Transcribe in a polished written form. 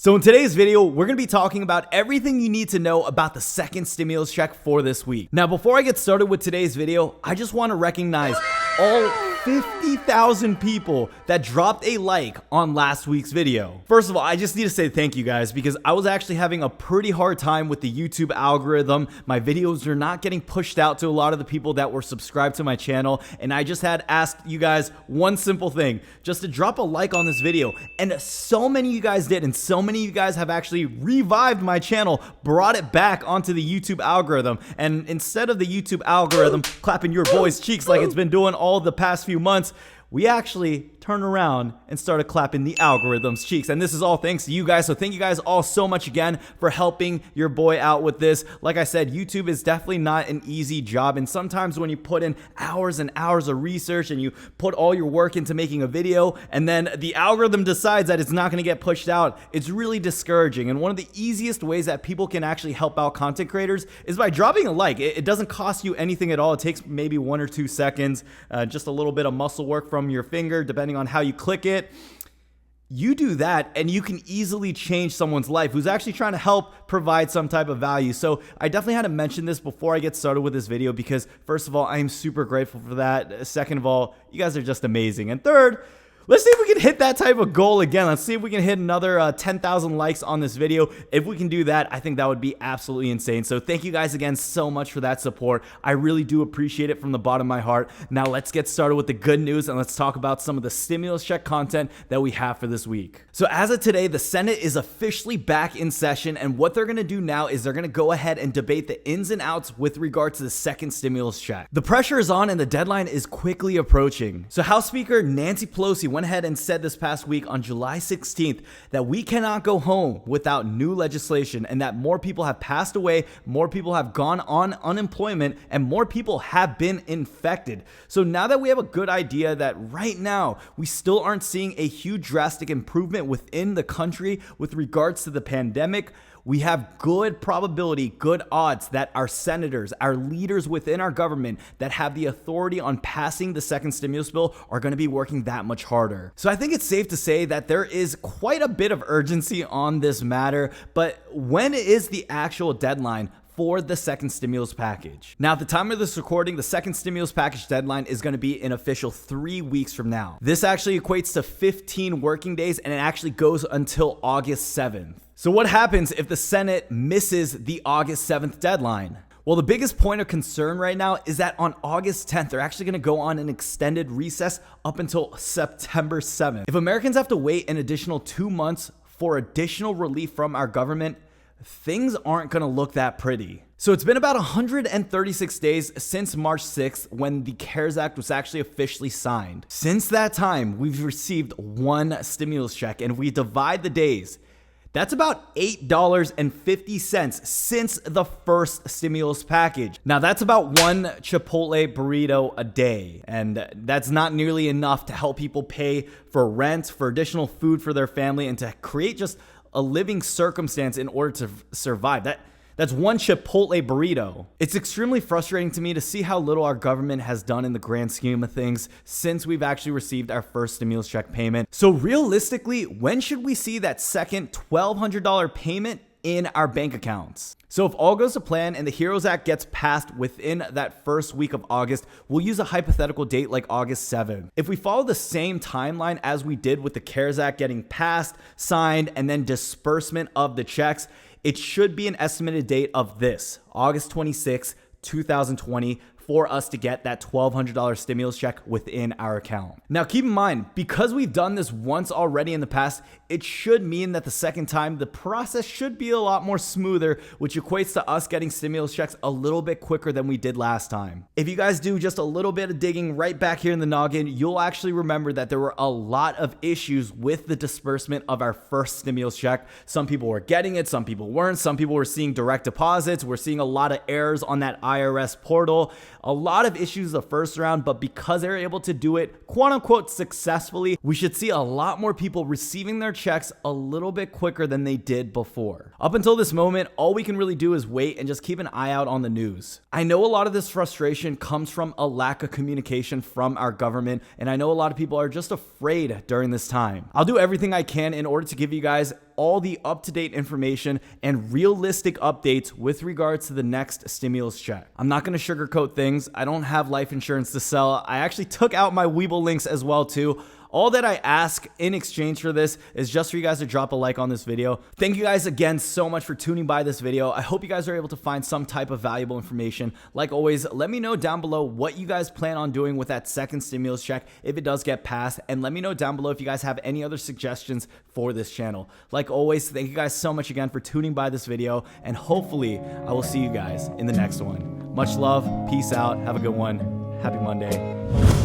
So in today's video, we're going to be talking about everything you need to know about the second stimulus check for this week. Now, before I get started with today's video, I just want to recognize all 50,000 people that dropped a like on last week's video. First of all, I just need to say thank you guys because I was actually having a pretty hard time with the YouTube algorithm. My videos are not getting pushed out to a lot of the people that were subscribed to my channel, and I just had asked you guys one simple thing, just to drop a like on this video, and so many of you guys did, and so many of you guys have actually revived my channel, brought it back onto the YouTube algorithm, and instead of the YouTube algorithm clapping your boys' cheeks like it's been doing all the past few months, we actually turned around and started clapping the algorithm's cheeks. And this is all thanks to you guys. So thank you guys all so much again for helping your boy out with this. Like I said, YouTube is definitely not an easy job. And sometimes when you put in hours and hours of research and you put all your work into making a video and then the algorithm decides that it's not going to get pushed out, it's really discouraging. And one of the easiest ways that people can actually help out content creators is by dropping a like. It doesn't cost you anything at all. It takes maybe 1 or 2 seconds, just a little bit of muscle work from your finger, depending on how you click it. You do that and you can easily change someone's life who's actually trying to help provide some type of value. So I definitely had to mention this before I get started with this video because first of all, I am super grateful for that. Second of all, you guys are just amazing. And third, let's see if we can hit that type of goal again. Let's see if we can hit another 10,000 likes on this video. If we can do that, I think that would be absolutely insane. So thank you guys again so much for that support. I really do appreciate it from the bottom of my heart. Now let's get started with the good news and let's talk about some of the stimulus check content that we have for this week. So as of today, the Senate is officially back in session, and what they're going to do now is they're going to go ahead and debate the ins and outs with regard to the second stimulus check. The pressure is on and the deadline is quickly approaching. So House Speaker Nancy Pelosi went ahead and said this past week on July 16th that we cannot go home without new legislation and that more people have passed away, more people have gone on unemployment, and more people have been infected. So now that we have a good idea that right now we still aren't seeing a huge drastic improvement within the country with regards to the pandemic, we have good probability, good odds that our senators, our leaders within our government that have the authority on passing the second stimulus bill are going to be working that much harder. So I think it's safe to say that there is quite a bit of urgency on this matter, but when is the actual deadline for the second stimulus package? Now, at the time of this recording, the second stimulus package deadline is going to be an official 3 weeks from now. This actually equates to 15 working days, and it actually goes until August 7th. So what happens if the Senate misses the August 7th deadline? Well, the biggest point of concern right now is that on August 10th, they're actually going to go on an extended recess up until September 7th. If Americans have to wait an additional 2 months for additional relief from our government, things aren't going to look that pretty. So it's been about 136 days since March 6th when the CARES Act was actually officially signed. Since that time, we've received one stimulus check, and if we divide the days, that's about $8.50 since the first stimulus package. Now that's about one Chipotle burrito a day, and that's not nearly enough to help people pay for rent, for additional food for their family, and to create just a living circumstance in order to survive. That's one Chipotle burrito. It's extremely frustrating to me to see how little our government has done in the grand scheme of things since we've actually received our first stimulus check payment. So realistically, when should we see that second $1,200 payment in our bank accounts? So if all goes to plan and the HEROES Act gets passed within that first week of August, we'll use a hypothetical date like August 7th. If we follow the same timeline as we did with the CARES Act getting passed, signed, and then disbursement of the checks, it should be an estimated date of this, August 26, 2020, for us to get that $1,200 stimulus check within our account. Now keep in mind, because we've done this once already in the past, it should mean that the second time the process should be a lot more smoother, which equates to us getting stimulus checks a little bit quicker than we did last time. If you guys do just a little bit of digging right back here in the noggin, you'll actually remember that there were a lot of issues with the disbursement of our first stimulus check. Some people were getting it, some people weren't, some people were seeing direct deposits, we're seeing a lot of errors on that IRS portal. A lot of issues the first round, but because they're able to do it quote unquote successfully, we should see a lot more people receiving their checks a little bit quicker than they did before. Up until this moment, all we can really do is wait and just keep an eye out on the news. I know a lot of this frustration comes from a lack of communication from our government, and I know a lot of people are just afraid during this time. I'll do everything I can in order to give you guys all the up-to-date information and realistic updates with regards to the next stimulus check. I'm not going to sugarcoat things. I don't have life insurance to sell. I actually took out my Webull links as well too. All that I ask in exchange for this is just for you guys to drop a like on this video. Thank you guys again so much for tuning by this video. I hope you guys are able to find some type of valuable information. Like always, let me know down below what you guys plan on doing with that second stimulus check if it does get passed. And let me know down below if you guys have any other suggestions for this channel. Like always, thank you guys so much again for tuning by this video. And hopefully I will see you guys in the next one. Much love. Peace out. Have a good one. Happy Monday.